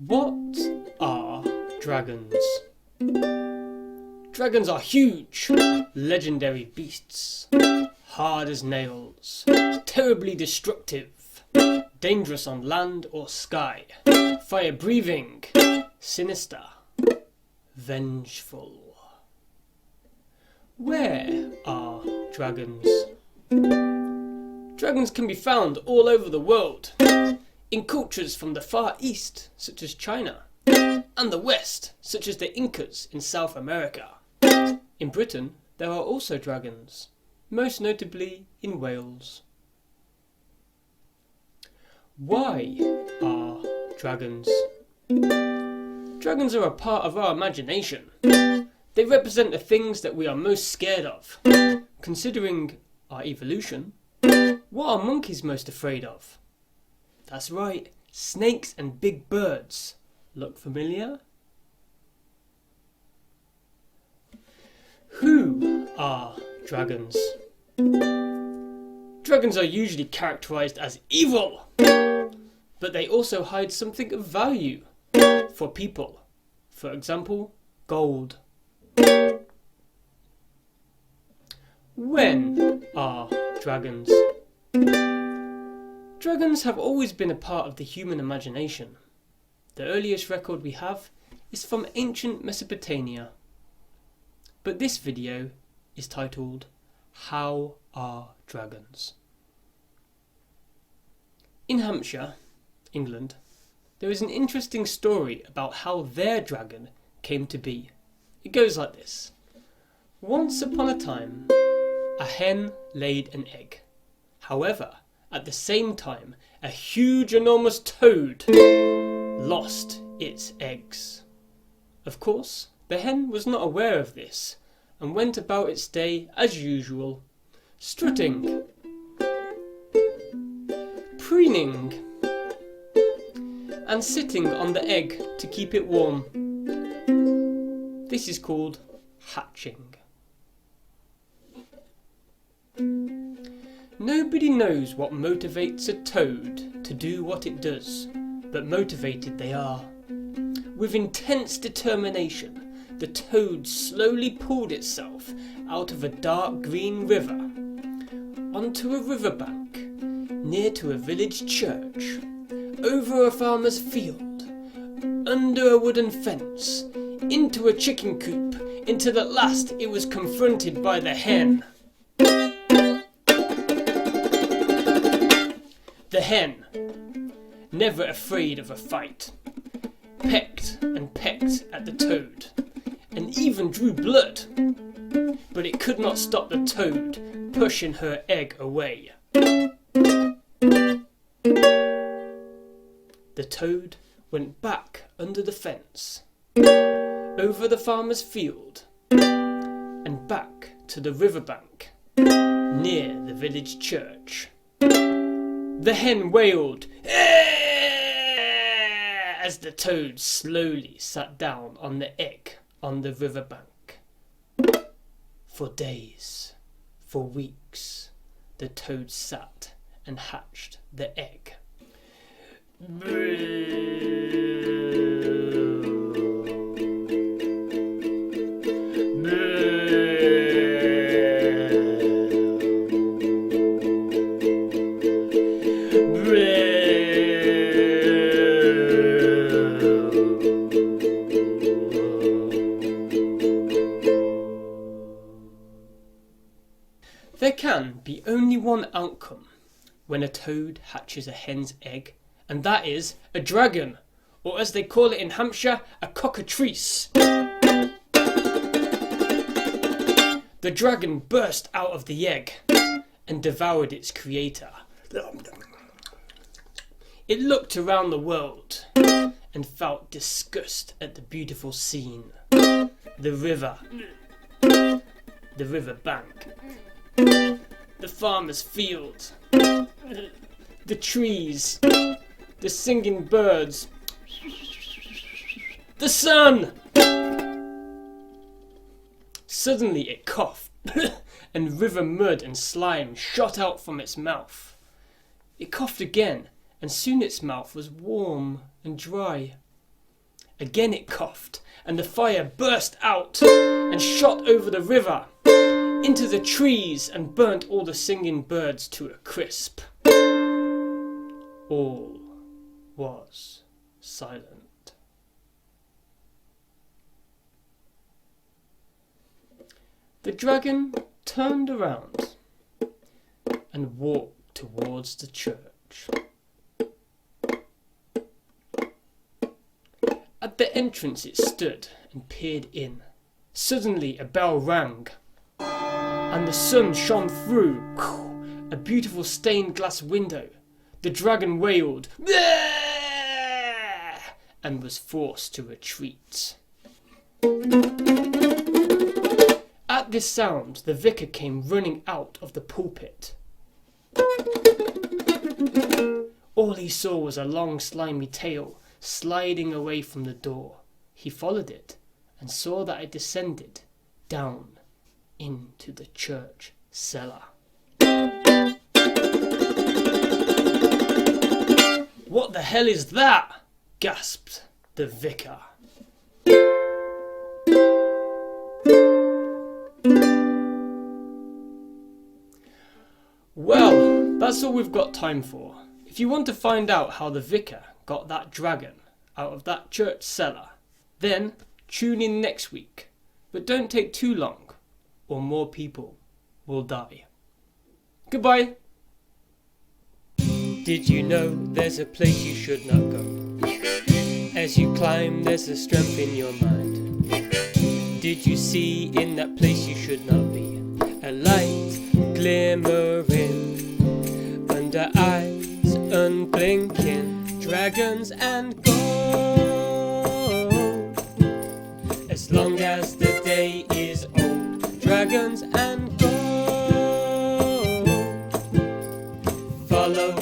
What are dragons? Dragons are huge, legendary beasts, hard as nails, terribly destructive, dangerous on land or sky, fire-breathing, sinister, vengeful. Where are dragons? Dragons can be found all over the world, in cultures from the Far East, such as China, and the West, such as the Incas in South America. In Britain, there are also dragons, most notably in Wales. Why are dragons? Dragons are a part of our imagination. They represent the things that we are most scared of. Considering our evolution, what are monkeys most afraid of? That's right, snakes and big birds. Look familiar? Who are dragons? Dragons are usually characterized as evil, but they also hide something of value for people. For example, gold. When are dragons? Dragons have always been a part of the human imagination. The earliest record we have is from ancient Mesopotamia. But this video is titled, How are Dragons? In Hampshire, England, there is an interesting story about how their dragon came to be. It goes like this. Once upon a time, a hen laid an egg. However, at the same time, a huge, enormous toad lost its eggs. Of course, the hen was not aware of this and went about its day as usual, strutting, preening, and sitting on the egg to keep it warm. This is called hatching. Nobody knows what motivates a toad to do what it does, but motivated they are. With intense determination, the toad slowly pulled itself out of a dark green river onto a riverbank near to a village church, over a farmer's field, under a wooden fence, into a chicken coop, until at last it was confronted by the hen. The hen, never afraid of a fight, pecked and pecked at the toad, and even drew blood, but it could not stop the toad pushing her egg away. The toad went back under the fence, over the farmer's field, and back to the riverbank, near the village church. The hen wailed as the toad slowly sat down on the egg on the riverbank. For days, for weeks, the toad sat and hatched the egg. There can be only one outcome when a toad hatches a hen's egg, and that is a dragon, or as they call it in Hampshire, a cockatrice. The dragon burst out of the egg and devoured its creator. It looked around the world and felt disgust at the beautiful scene. The river, the river bank, the farmer's field, the trees, the singing birds, the sun. Suddenly it coughed, and river mud and slime shot out from its mouth. It coughed again, and soon its mouth was warm and dry Again it coughed, and the fire burst out and shot over the river, into the trees, and burnt all the singing birds to a crisp. All was silent. The dragon turned around and walked towards the church. At the entrance it stood and peered in. Suddenly a bell rang, and the sun shone through a beautiful stained glass window. The dragon wailed and was forced to retreat. At this sound, the vicar came running out of the pulpit. All he saw was a long slimy tail sliding away from the door. He followed it and saw that it descended down into the church cellar. "What the hell is that?" gasped the vicar. Well, that's all we've got time for. If you want to find out how the vicar got that dragon out of that church cellar, then tune in next week. But don't take too long, or more people will die. Goodbye. Did you know there's a place you should not go? As you climb, there's a strength in your mind. Did you see in that place you should not be? A light glimmering under eyes unblinking, dragons and gold. As long as the day is old, dragons and gold. Follow